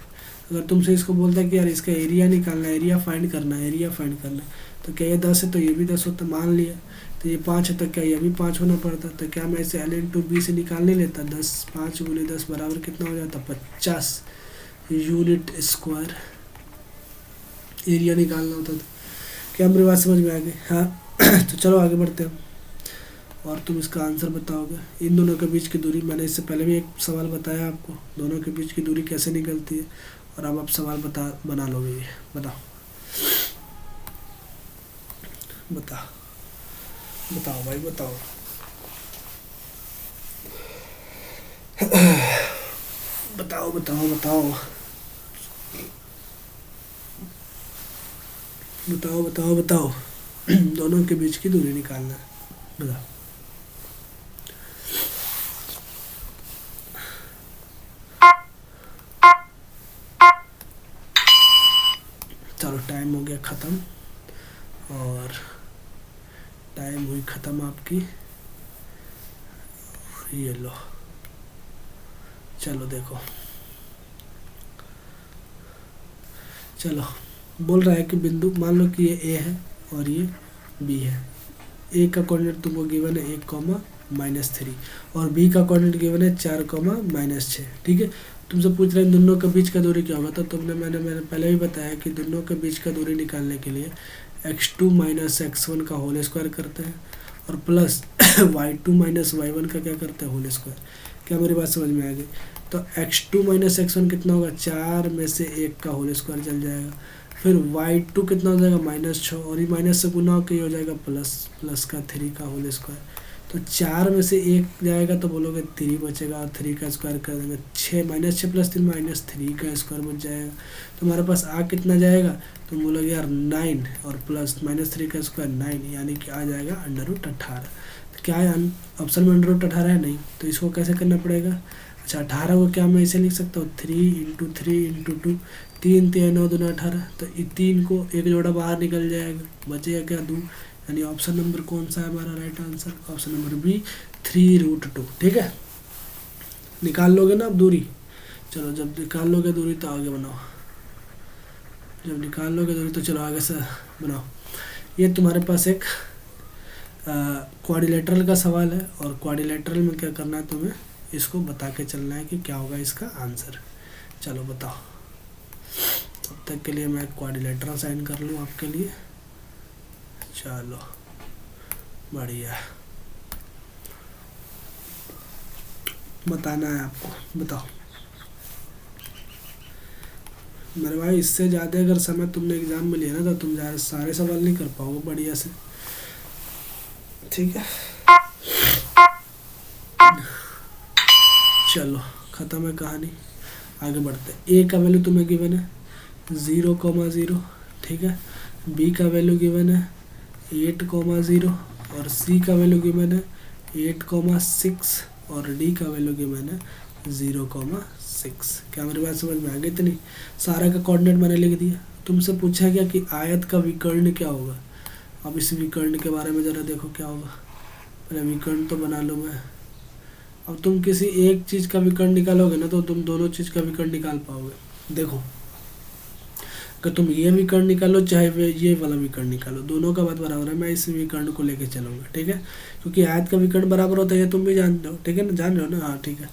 अगर तुमसे इसको बोलता है कि यार इसका एरिया निकालना है, एरिया फाइंड करना है, एरिया फाइंड करना है, तो क्या ये 10 है तो ये भी 10 होता, मान लिया। तो ये 5 है तो क्या ये भी 5 होना पड़ता। तो क्या मैं इसे एल इंटू बी से निकाल नहीं लेता? 10 5 गुने 10 बराबर कितना हो जाता? 50 यूनिट स्क्वायर एरिया निकालना होता था। क्या मेरी बात समझ में आ गई? हाँ। तो चलो आगे बढ़ते हैं और तुम इसका आंसर बताओगे। इन दोनों के बीच की दूरी, मैंने इससे पहले भी एक सवाल बताया आपको, दोनों के बीच की दूरी कैसे निकलती है, और अब आप सवाल बना लोगे। ये बताओ बताओ भाई बताओ। बताओ बताओ बताओ बताओ बताओ बताओ। दोनों के बीच की दूरी निकालना है, बताओ। चलो टाइम हो गया ख़त्म, और टाइम हुई ख़त्म आपकी। ये लो, चलो देखो, चलो बोल रहा है कि बिंदु, मान लो कि ये ए है और ये बी है। ए का कोऑर्डिनेट तुमको गिवन है 1,-3, और बी का कोऑर्डिनेट गिवन है 4,-6। ठीक है, तुमसे पूछ रहे हैं दोनों के बीच का दूरी क्या होगा, तो मैंने पहले भी बताया कि दोनों के बीच का दूरी निकालने के लिए x2 - x1 का होल स्क्वायर करते हैं, और प्लस y2 - y1 का क्या करते हैं? Whole square. क्या मेरी बात समझ में आ गई? तो x2 माइनस x1 कितना होगा, 4 में से 1 का होल स्क्वायर चल जाएगा। फिर y2 कितना हो जाएगा, -6, और ये माइनस से गुना होकर हो जाएगा प्लस का 3 का होल स्क्वायर। तो 4 में से 1 जाएगा तो बोलोगे 3 बचेगा, और 3 का स्क्वायर कर देंगे, 6 -6 + 3 -3 का स्क्वायर बच जाएगा। तो हमारे पास आ कितना जाएगा, तो बोलोगे यार 9 और प्लस -3 का स्क्वायर 9, यानी कि आ जाएगा √18। तो क्या है ऑप्शन में √18 है नहीं, तो इसको कैसे करना पड़ेगा। अच्छा 18 को क्या मैं इसे लिख सकता हूँ, 3 × 3 × 2, 3 3 9 2 18। तो 3 को एक जोड़ा बाहर निकल जाएगा, बचेगा क्या 2, यानी ऑप्शन नंबर कौन सा है हमारा right answer, option number B 3√2। ठीक है, निकाल लोगे ना अब दूरी। चलो जब निकाल लोगे दूरी तो आगे बनाओ, जब निकाल लोगे दूरी तो चलो आगे से बनाओ। ये तुम्हारे पास एक क्वाड्रिलेटरल का सवाल है, और क्वाड्रिलेटरल में क्या करना है, तुम्हें इसको बता के चलना है कि क्या होगा इसका आंसर। चलो बताओ, तब तक के लिए मैं क्वाड्रिलेटरल साइन कर लूँ आपके लिए। चलो बढ़िया, बताना है आपको, बताओ मेरे भाई। इससे ज़्यादा अगर समय तुमने एग्ज़ाम में लिया ना तो तुम सारे सवाल नहीं कर पाओगे बढ़िया से। ठीक है, चलो ख़त्म है कहानी, आगे बढ़ते हैं। ए का वैल्यू तुम्हें गिवन है 0,0, ठीक है। बी का वैल्यू गिवन है 8,0, और सी का वैल्यू गिवन है 8,6, और डी का वैल्यू गिवन है 0,6। क्या मेरी बात समझ में आ गई? इतनी सारा का कोऑर्डिनेट मैंने लिख दिया। तुमसे पूछा गया कि आयत का विकर्ण क्या होगा। अब इस विकर्ण के बारे में ज़रा देखो क्या होगा। पहले विकर्ण तो बना लो मैं। अब तुम किसी एक चीज़ का विकर्ण निकालोगे ना तो तुम दोनों चीज़ का विकर्ण निकाल पाओगे। देखो, अगर तुम ये विकर्ण निकालो चाहे ये वाला विकर्ण निकालो, दोनों का बात बराबर है। मैं इस विकर्ण को लेके चलूँगा, ठीक है, क्योंकि आयत का विकर्ण बराबर होता है, ये तुम भी जान रहे हो, ठीक है ना, जान रहे हो ना, हाँ ठीक है।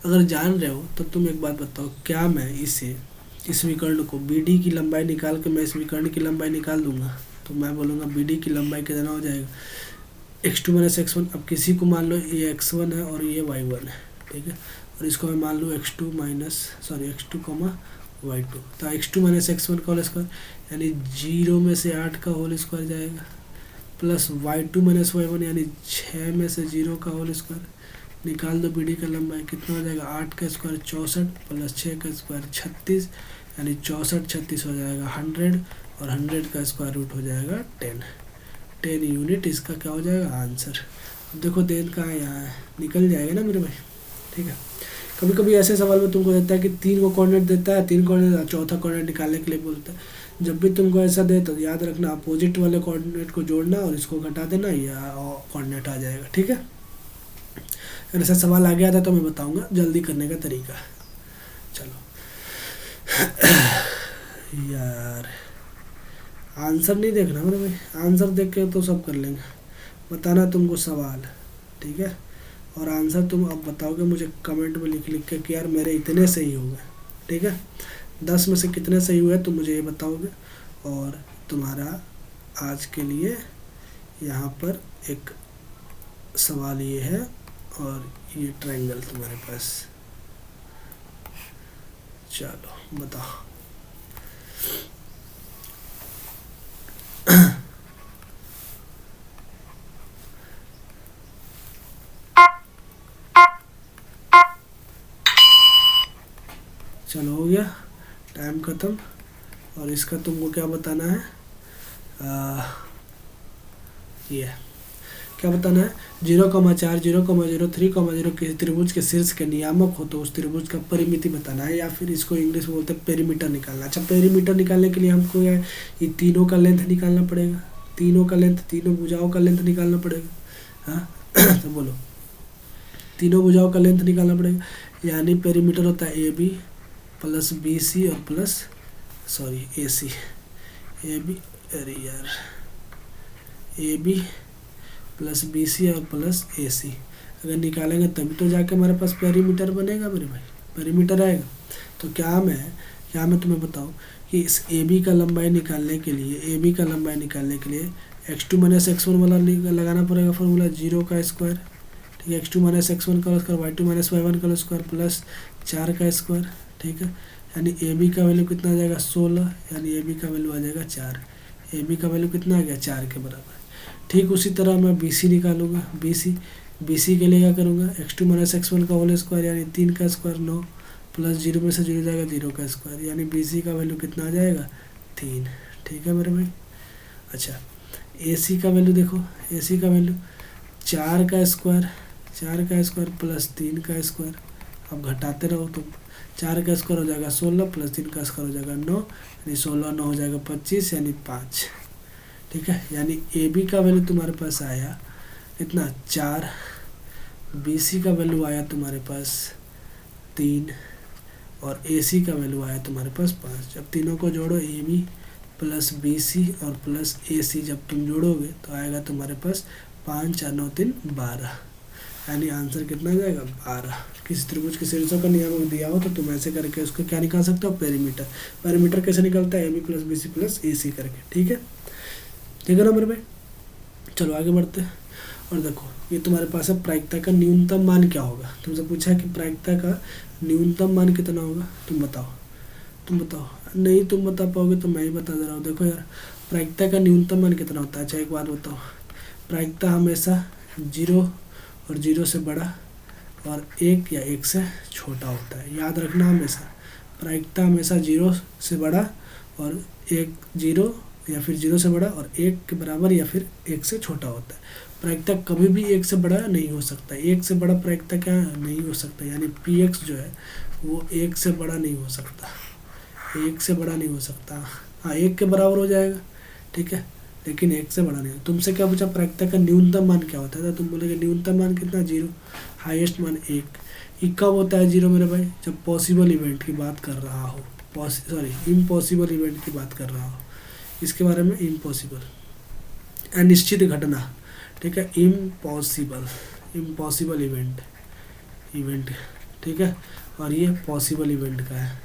अगर जान रहे हो तो तुम एक बात बताओ, क्या मैं इस विकर्ण को BD की लंबाई निकाल के मैं इस विकर्ण की लंबाई निकाल दूंगा, तो मैं बोलूँगा BD की लंबाई कितना हो जाएगा, x2 - x1। अब किसी को मान लो ये x1 है और ये y1 है, ठीक है, और इसको मैं मान लूँ x2 y2, तो x2 - x1 का होल स्क्वायर, यानी 0 में से 8 का होल स्क्वायर जाएगा, प्लस y2 - y1 यानी 6 में से 0 का होल स्क्वायर। निकाल दो BD का लंबाई, कितना हो जाएगा, 8 का स्क्वायर 64 प्लस 6 का स्क्वायर 36, यानी 64 36 हो जाएगा 100, और 100 का स्क्वायर रूट हो जाएगा 10 यूनिट। इसका क्या हो जाएगा आंसर। अब देखो 10 कहाँ है, यहाँ है, निकल जाएगा ना मेरे भाई, ठीक है। कभी कभी ऐसे सवाल में तुमको देता है कि 3 को कोऑर्डिनेट देता है, 3 कोऑर्डिनेट, चौथा कोऑर्डिनेट निकालने के लिए बोलता है। जब भी तुमको ऐसा दे तो याद रखना अपोजिट वाले कोऑर्डिनेट को जोड़ना और इसको घटा देना, या कोऑर्डिनेट आ जाएगा, ठीक है। अगर ऐसा सवाल आ गया था तो मैं बताऊंगा जल्दी करने का तरीका। चलो यार आंसर नहीं देखना मेरे भाई, आंसर देख के तो सब कर लेंगे। बताना तुमको सवाल, ठीक है, और आंसर तुम अब बताओगे मुझे कमेंट में लिख के कि यार मेरे इतने सही हो गए, ठीक है। 10 में से कितने सही हुए तुम मुझे ये बताओगे। और तुम्हारा आज के लिए यहाँ पर एक सवाल ये है, और ये ट्रायंगल तुम्हारे पास। चलो बताओ। चलो हो गया, टाइम ख़त्म। और इसका तुमको क्या बताना है, ये क्या बताना है, 0,4 0,0 3,0 किसी त्रिभुज के शीर्ष के नियामक हो तो उस त्रिभुज का परिमिति बताना है, या फिर इसको इंग्लिश में बोलते हैं पेरीमीटर निकालना। अच्छा, पेरीमीटर निकालने के लिए हमको ये तीनों का लेंथ निकालना पड़ेगा, तीनों का लेंथ, तीनों भुजाओं का लेंथ निकालना पड़ेगा। हाँ तो बोलो, तीनों भुजाओं का लेंथ निकालना पड़ेगा, यानी पेरीमीटर होता है AB प्लस BC और प्लस AC, AB, अरे यार AB प्लस BC और प्लस AC। अगर निकालेंगे तभी तो जाके हमारे पास पेरीमीटर बनेगा मेरे भाई, पेरीमीटर आएगा। तो क्या मैं तुम्हें बताऊं कि इस AB का लंबाई निकालने के लिए, AB का लंबाई निकालने के लिए x2 - x1 वाला लगाना पड़ेगा फॉर्मूला, 0 का स्क्वायर, ठीक है, x2 - x1 का स्क्वायर, y2 - y1 का स्क्वायर, प्लस 4 का स्क्वायर, ठीक है। यानी ए बी का वैल्यू कितना आ जाएगा 16, यानी ए बी का वैल्यू आ जाएगा 4। ए बी का वैल्यू कितना आ गया 4 के बराबर। ठीक उसी तरह मैं बी सी निकालूंगा। बी सी के लिए क्या करूँगा, x2 माइनस x1 का होल स्क्वायर यानी 3 का स्क्वायर 9 प्लस 0 में से 0 जाएगा 0 का स्क्वायर, यानी बी सी का वैल्यू कितना आ जाएगा 3। ठीक है मेरे भाई। अच्छा ए सी का वैल्यू देखो, ए सी का वैल्यू 4 का स्क्वायर प्लस 3 का स्क्वायर। अब घटाते रहो तुम, 4 का स्क्वायर हो जाएगा 16 प्लस 3 का स्क्वायर हो जाएगा 9, यानी 16 9 हो जाएगा 25 यानी 5। ठीक है, यानी ए बी का वैल्यू तुम्हारे पास आया इतना 4, बी सी का वैल्यू आया तुम्हारे पास 3 और ए सी का वैल्यू आया तुम्हारे पास 5। जब तीनों को जोड़ो A B plus B C और प्लस ए सी जब तुम जोड़ोगे तो आएगा तुम्हारे पास 5 4 9 3 12, यानी आंसर कितना आ जाएगा 12। किसी त्रिभुज के शीर्षों का नियम दिया हो तो तुम ऐसे करके उसको क्या निकाल सकते हो, पेरीमीटर। पेरीमीटर कैसे निकलता है, A B plus B C plus A C करके। ठीक है ना मेरे भाई। चलो आगे बढ़ते हैं। और देखो ये तुम्हारे पास है प्रायिकता का न्यूनतम मान क्या होगा। तुमसे पूछा है कि प्रायिकता का न्यूनतम मान कितना होगा, तुम बताओ। नहीं तुम बता पाओगे तो मैं ही बता दे रहा हूँ। देखो यार, प्रायिकता का न्यूनतम मान कितना होता है। अच्छा एक बात बताओ, प्रायिकता हमेशा 0 और 0 से बड़ा और 1 या 1 से छोटा होता है। याद रखना हमेशा, प्रायिकता हमेशा 0 से बड़ा और 1 0 या फिर 0 से बड़ा और 1 के बराबर या फिर 1 से छोटा होता है। प्रायिकता कभी भी 1 से बड़ा नहीं हो सकता। 1 से बड़ा प्रायिकता क्या नहीं हो सकता, यानी पी एक्स जो है वो 1 से बड़ा नहीं हो सकता। 1 से बड़ा नहीं हो सकता, हाँ 1 के बराबर हो जाएगा, ठीक है, लेकिन 1 से बड़ा नहीं। तुमसे क्या पूछा, प्रायिकता का न्यूनतम मान क्या होता है, तो तुम बोलोगे न्यूनतम मान कितना 0, हाईएस्ट मान 1। ये कब होता है 0 मेरे भाई, जब पॉसिबल इवेंट की बात कर रहा हो, इम्पॉसिबल इवेंट की बात कर रहा हो। इसके बारे में इम्पॉसिबल, अनिश्चित घटना, ठीक है, इम्पॉसिबल इवेंट, ठीक है। और ये पॉसिबल इवेंट का है,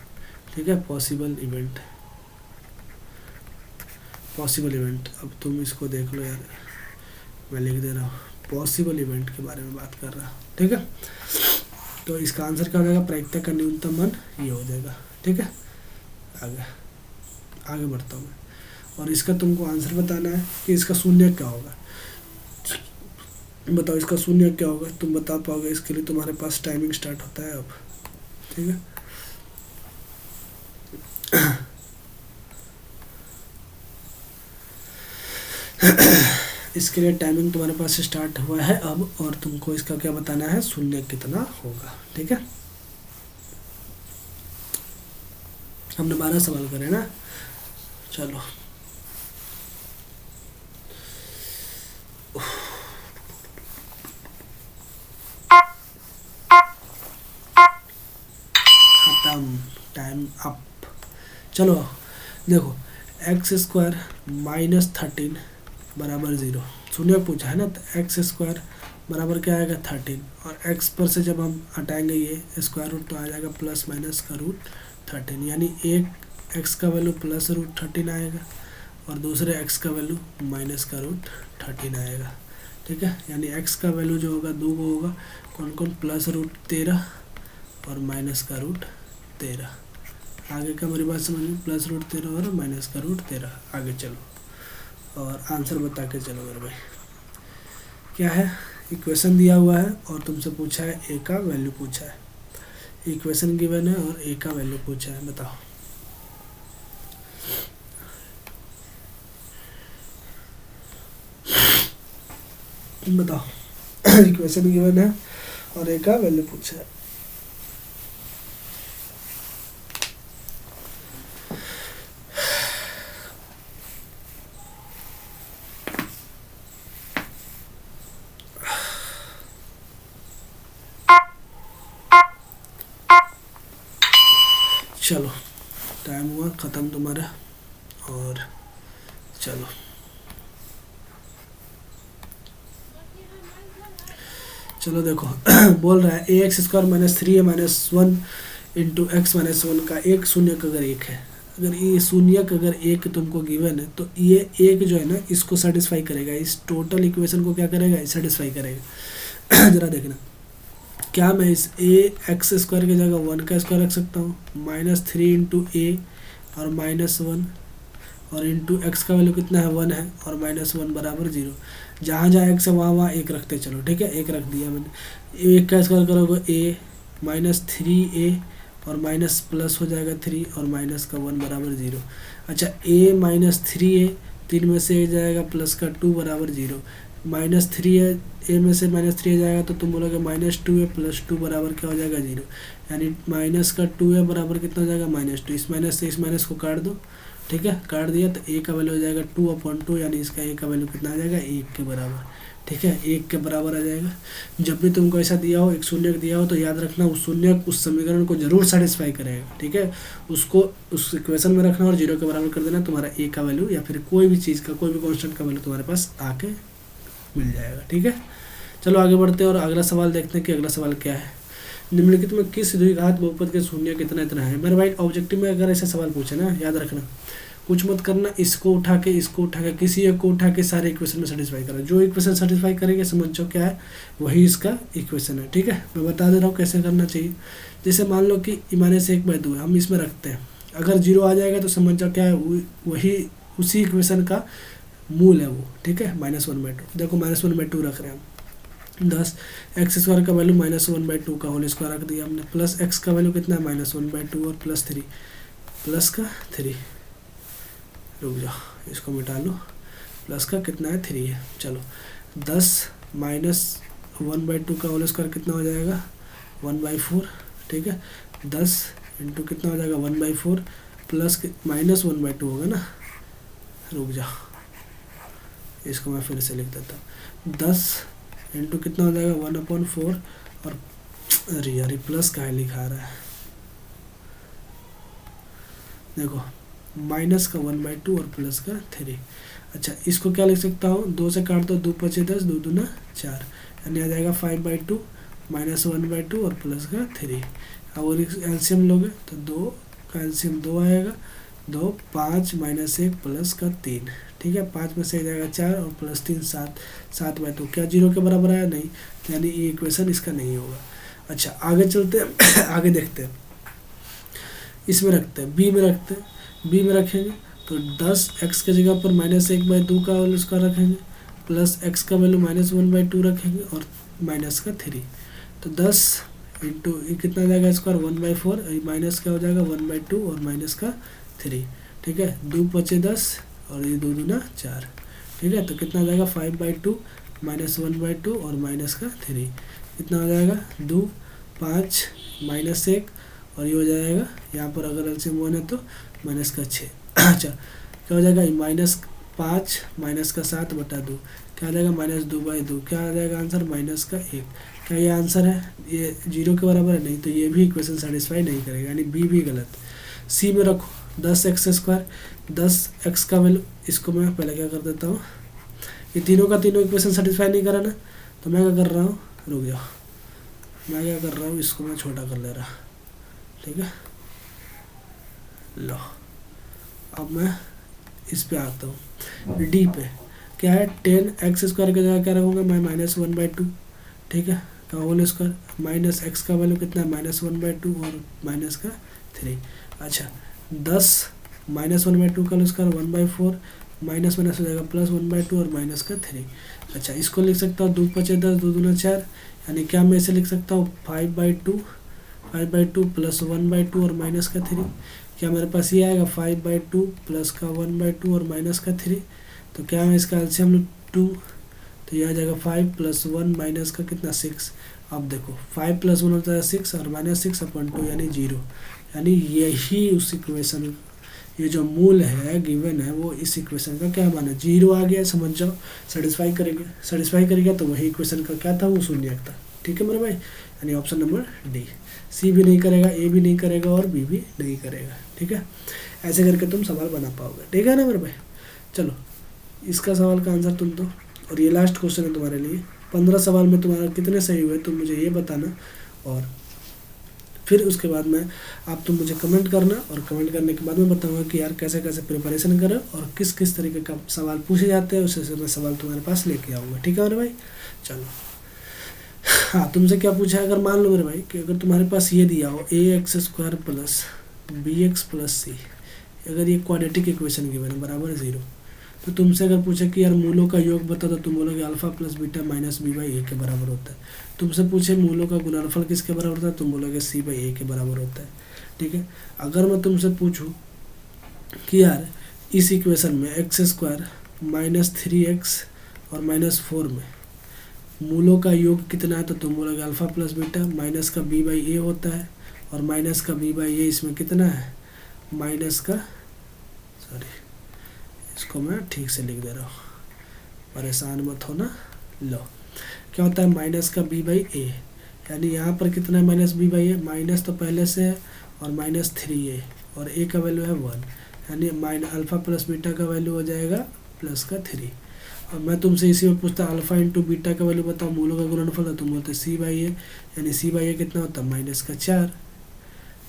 ठीक है, पॉसिबल इवेंट। अब तुम इसको देख लो यार, मैं लिख दे रहा हूँ, पॉसिबल इवेंट के बारे में बात कर रहा हूँ, ठीक है। तो इसका आंसर क्या हो जाएगा, प्रायिकता का न्यूनतम मान ये हो जाएगा, ठीक है। आगे बढ़ता हूँ मैं, और इसका तुमको आंसर बताना है कि इसका शून्य क्या होगा। बताओ इसका शून्य क्या होगा, तुम बता पाओगे, इसके लिए तुम्हारे पास टाइमिंग स्टार्ट होता है अब, ठीक है। इसके लिए टाइमिंग तुम्हारे पास स्टार्ट हुआ है अब, और तुमको इसका क्या बताना है, शून्य कितना होगा, ठीक है। हमने 12 सवाल करे ना, चलो खत्म, टाइम अप। चलो देखो, एक्स स्क्वायर माइनस 13 बराबर 0, शून्य पूछा है ना, तो एक्स स्क्वायर बराबर क्या आएगा 13, और एक्स पर से जब हम हटाएंगे ये स्क्वायर रूट तो आ जाएगा प्लस माइनस का रूट 13, यानी एक एक्स का वैल्यू प्लस रूट 13 आएगा और दूसरे एक्स का वैल्यू माइनस का रूट 13 आएगा, ठीक है। यानी एक्स का वैल्यू जो होगा 2 होगा, कौन प्लस रूट 13 और माइनस का रूट 13। आगे का मेरी बात समझ में, प्लस रूट 13 और माइनस का रूट 13। आगे चलो और आंसर बता के चलो मेरे भाई। क्या है, इक्वेशन दिया हुआ है और तुमसे पूछा है ए का वैल्यू पूछा है, इक्वेशन गिवन है और ए का वैल्यू पूछा है, बताओ। इक्वेशन गिवन है और ए का वैल्यू पूछा है। चलो टाइम हुआ ख़त्म तुम्हारा, और चलो देखो बोल रहा है ए एक्स स्क्वायर माइनस 3 ए माइनस 1 इंटू एक्स माइनस 1 का एक शून्यक अगर एक है, अगर ये शून्यक अगर एक तुमको गिवन है तो ये एक जो है ना इसको सेटिस्फाई करेगा, इस टोटल इक्वेशन को क्या करेगा, सेटिस्फाई करेगा। जरा देखना, क्या मैं इस ए एक्स स्क्वायर की जगह 1 का स्क्वायर रख सकता हूँ? -3 इंटू ए और -1 और इंटू एक्स का वैल्यू कितना है 1 है और -1 बराबर 0। जहाँ जहाँ एक्स है वहाँ वहाँ एक रखते चलो, ठीक है, एक रख दिया मैंने। एक का स्क्वायर करोगे ए -3a और माइनस प्लस हो जाएगा 3 और माइनस का 1 बराबर 0। अच्छा a -3a 3 में से a जाएगा प्लस का 2 बराबर 0। -3a a में से -3 जाएगा तो तुम बोलोगे -2a प्लस 2 बराबर क्या हो जाएगा 0। यानी माइनस का 2a बराबर कितना हो जाएगा -2। इस माइनस से इस माइनस को काट दो, ठीक है, काट दिया तो a का वैल्यू हो जाएगा 2/2, यानी इसका a का वैल्यू कितना आ जाएगा 1 के बराबर, ठीक है, 1 के बराबर आ जाएगा। जब भी तुमको ऐसा दिया हो, एक शून्य दिया हो, तो याद रखना उस शून्य उस समीकरण को जरूर सेटिस्फाई करेगा, ठीक है, उसको उस इक्वेशन में रखना और 0 के बराबर कर देना, तुम्हारा a का वैल्यू या फिर कोई भी चीज़ का कोई भी कांस्टेंट का वैल्यू तुम्हारे पास आके मिल जाएगा, ठीक है। चलो आगे बढ़ते हैं और अगला सवाल देखते हैं कि अगला सवाल क्या है। निम्नलिखित में किस द्विघात बहुपद के शून्य कितना इतना है। मेरे भाई ऑब्जेक्टिव में अगर ऐसा सवाल पूछे ना, याद रखना कुछ मत करना, इसको उठा के किसी एक को उठा के सारे इक्वेशन में सेटिस्फाई करा। जो इक्वेशन सेटिस्फाई करेंगे समझ जाओ क्या है, वही इसका इक्वेशन है, ठीक है। मैं बता दे रहा हूँ कैसे करना चाहिए। जैसे मान लो कि -1/2 है, हम इसमें रखते हैं, अगर 0 आ जाएगा तो समझ जाओ क्या है, वही उसी इक्वेशन का मूल है वो, ठीक है, -1/2। देखो -1/2 रख रहे हैं हम, 10 एक्स स्क्वायर का वैल्यू -1/2 का होल स्क्वायर रख दिया हमने, प्लस एक्स का वैल्यू कितना है -1/2 और प्लस 3 प्लस का 3, रुक जाओ इसको मिटा लो, प्लस का कितना है 3 है। चलो 10 -1/2 का होल स्क्वायर कितना हो जाएगा 1/4, ठीक है, 10 इंटू कितना हो जाएगा 1/4 प्लस -1/2 होगा ना, रुक जाओ इसको मैं फिर से लिख देता हूँ, 10 इंटू कितना हो जाएगा 1/4 और अरे यार प्लस का है लिखा रहा है, देखो माइनस का 1/2 और प्लस का 3। अच्छा इसको क्या लिख सकता हूँ, 2 से काट दो, 2 × 5 = 10, 2 दूना 4, यानी आ जाएगा 5/2 -1/2 और प्लस का 3। और एलसीएम लोगे तो 2 का एलसीएम 2 आएगा, 2 5 -1 प्लस का 3, ठीक है, 5 में से जाएगा 4 और प्लस 3 7, 7/2 क्या 0 के बराबर आया नहीं, तो यानी ये इक्वेशन इसका नहीं होगा। अच्छा आगे चलते हैं आगे देखते हैं, इसमें रखते हैं बी में रखते हैं, बी में रखेंगे तो 10 एक्स के जगह पर -1/2 का होल स्क्वायर रखेंगे, प्लस एक्स का वैल्यू -1/2 रखेंगे और माइनस का 3, तो 10 इंटू ये कितना जाएगा स्क्वायर 1/4, माइनस का हो जाएगा 1/2 और माइनस का 3, ठीक है, 2 × 5 = 10 और ये 2 दूना 4, ठीक है, तो कितना हो जाएगा 5/2 -1/2 और माइनस का 3, कितना हो जाएगा 2 5 -1 और ये हो जाएगा यहाँ पर अगर एलसीएम 1 है तो माइनस का 6। अच्छा क्या हो जाएगा -5 माइनस का 7/2 क्या आ जाएगा -2/2, क्या आ जाएगा आंसर माइनस का 1। क्या ये आंसर है, ये 0 के बराबर है नहीं, तो ये भी इक्वेशन सेटिस्फाई नहीं करेगा, यानी बी भी गलत। सी में रखो 10x², 10x का वैल्यू, इसको मैं पहले क्या कर देता हूँ, ये तीनों का तीनों इक्वेशन सेटिस्फाई नहीं करा ना, तो मैं क्या कर रहा हूँ, रुक जाओ मैं क्या कर रहा हूँ, इसको मैं छोटा कर ले रहा, ठीक है, लो अब मैं इस पे आता हूँ डी पे, क्या है 10x² की जगह क्या रखूँगा मैं -1/2, ठीक है, का होल स्क्वायर, माइनस एक्स का वैल्यू कितना है -1/2 और माइनस का 3। अच्छा 10 -1/2 का स्क्वायर 1/4, माइनस माइनस हो जाएगा +1/2 और माइनस का 3। अच्छा इसको लिख सकता हूँ 2 × 5 = 10, 2 दूना 4, यानी क्या मैं इसे लिख सकता हूँ 5/2 प्लस 1/2 और माइनस का 3। क्या मेरे पास ये आएगा 5/2 प्लस का 1/2 और माइनस का 3, तो क्या मैं इसका एलसीएम 2, तो ये आ जाएगा 5 + 1 माइनस का कितना 6। अब देखो 5 + 1 होता है 6 और -6/2 यानी 0, यानी यही उस इक्वेशन, ये जो मूल है गिवन है वो इस इक्वेशन का क्या माना 0 आ गया, समझ जाओ सेटिस्फाई करेगा तो वही इक्वेशन का क्या था वो शून्य था, ठीक है मेरे भाई, यानी ऑप्शन नंबर डी। सी भी नहीं करेगा, ए भी नहीं करेगा और बी भी नहीं करेगा, ठीक है, ऐसे करके तुम सवाल बना पाओगे, ठीक है ना मेरे भाई। चलो इसका सवाल का आंसर तुम दो, और ये लास्ट क्वेश्चन है तुम्हारे लिए। 15 सवाल में तुम्हारा कितने सही हुए तुम मुझे ये बताना, और फिर उसके बाद में तुम मुझे कमेंट करना, और कमेंट करने के बाद में बताऊंगा कि यार कैसे कैसे प्रिपरेशन करें और किस किस तरीके का सवाल पूछे जाते हैं, उससे मैं सवाल तुम्हारे पास लेके आऊँगा, ठीक है मेरे भाई। चलो हाँ, तुमसे क्या पूछा है, अगर मान लो मेरे भाई कि अगर तुम्हारे पास ये दिया हो A X square plus B X plus C, अगर ये क्वाड्रेटिक इक्वेशन गिवन है बराबर 0, तो तुमसे अगर पूछे कि यार मूलों का योग बता, तो तुम बोलोगे alpha plus beta minus B by A के बराबर होता है। तुमसे पूछे मूलों का गुणनफल किसके बराबर होता है, तुम बोलोगे सी बाई ए के बराबर होता है। ठीक है, अगर मैं तुमसे पूछूं कि यार इस इक्वेशन में एक्स स्क्वायर माइनस 3x और माइनस 4 में मूलों का योग कितना है, तो तुम बोलोगे अल्फा प्लस बीटा माइनस का बी बाई ए होता है, और माइनस का बी बाई ए इसमें कितना है, माइनस का, सॉरी इसको मैं ठीक से लिख दे रहा हूँ, परेशान मत होना। लो, क्या होता है माइनस का बी बाई ए, यानी यहाँ पर कितना है minus B by A, minus तो पहले से है और माइनस 3a, और ए का वैल्यू है 1, यानी माइनस अल्फ़ा प्लस बीटा का वैल्यू हो जाएगा प्लस का 3। और मैं तुमसे इसी में पूछता अल्फ़ा इंटू बीटा का वैल्यू बताओ, मूलों का गुणनफल है, तुम बोलते सी बाई ए, यानी सी बाई ए कितना होता है माइनस का 4।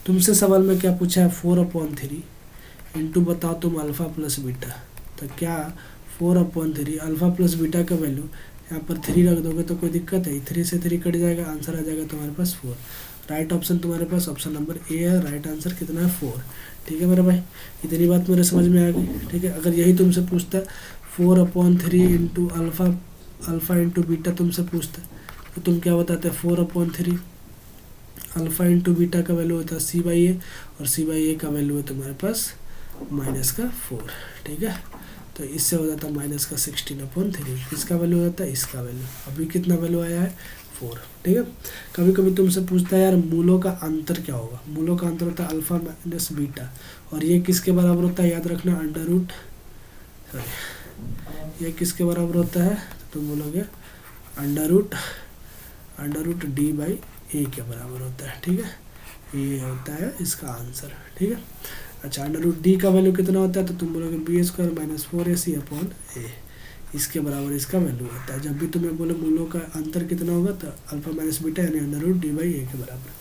तुमसे सवाल में क्या पूछा है 4/3 इंटू बताओ तुम अल्फ़ा प्लस बीटा, तो क्या 4/3 अल्फ़ा प्लस बीटा का वैल्यू यहाँ पर 3 रख दोगे तो कोई दिक्कत है, 3 से 3 कट जाएगा, आंसर आ जाएगा तुम्हारे पास 4। राइट ऑप्शन तुम्हारे पास ऑप्शन नंबर ए है, राइट आंसर कितना है 4। ठीक है मेरे भाई, इतनी बात मेरे समझ में आ गई। ठीक है, अगर यही तुमसे पूछता 4/3 इंटू अल्फ़ा इंटू बीटा तुमसे पूछता, तो तुम क्या बताते 4/3 अल्फ़ा इंटू बीटा का वैल्यू होता है सी बाई ए, और सी बाई ए का वैल्यू है तुम्हारे पास माइनस का 4। ठीक है, तो इससे हो जाता है माइनस का 16/3, इसका वैल्यू हो जाता है इसका वैल्यू, अभी कितना वैल्यू आया है 4। ठीक है, कभी कभी तुमसे पूछता है यार मूलों का अंतर क्या होगा, मूलों का अंतर होता है अल्फ़ा माइनस बीटा, और ये किसके बराबर होता है, याद रखना अंडर रूट, सॉरी ये किसके बराबर होता है, तो तुम बोलोगे under root D by A के बराबर होता है। ठीक है, ये होता है इसका आंसर। ठीक है, अच्छा अंडर रूट डी का वैल्यू कितना होता है, तो तुम बोलोगे बी स्क्वायर माइनस 4ac/a, इसके बराबर इसका वैल्यू होता है। जब भी तुम्हें बोले मूलों का अंतर कितना होगा, तो अल्फा माइनस बीटा यानी under root D by A के बराबर।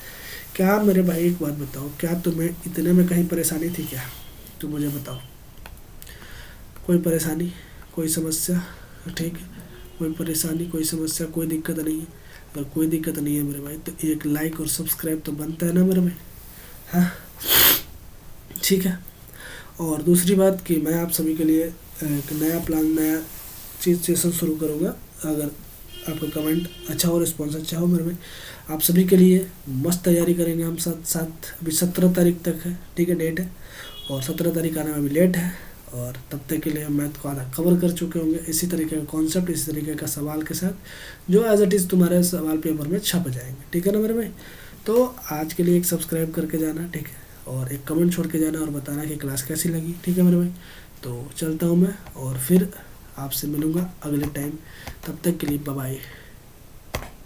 क्या मेरे भाई एक बात बताओ, क्या तुम्हें इतने में कहीं परेशानी थी क्या, तुम मुझे बताओ, कोई परेशानी कोई समस्या, ठीक है, कोई परेशानी कोई समस्या कोई दिक्कत नहीं है। अगर कोई दिक्कत नहीं है मेरे भाई, तो एक लाइक और सब्सक्राइब तो बनता है ना मेरे भाई, हाँ ठीक है। और दूसरी बात कि मैं आप सभी के लिए एक नया प्लान, नया चीज़ सेशन शुरू करूँगा। अगर आपका कमेंट अच्छा हो, रिस्पॉन्स अच्छा हो मेरे भाई, आप सभी के लिए मस्त तैयारी करेंगे हम साथ। अभी 17 तारीख तक है, ठीक है, डेट है, और 17 तारीख आने में अभी लेट है, और तब तक के लिए हम मैथ को आधा कवर कर चुके होंगे, इसी तरीके का कॉन्सेप्ट, इसी तरीके का सवाल के साथ, जो एज इट इज़ तुम्हारे सवाल पेपर में छप जाएंगे। ठीक है ना मेरे भाई, तो आज के लिए एक सब्सक्राइब करके जाना, ठीक है, और एक कमेंट छोड़ के जाना और बताना कि क्लास कैसी लगी। ठीक है मेरे भाई, तो चलता हूँ मैं, और फिर आपसे मिलूँगा अगले टाइम, तब तक के लिए बाय बाय।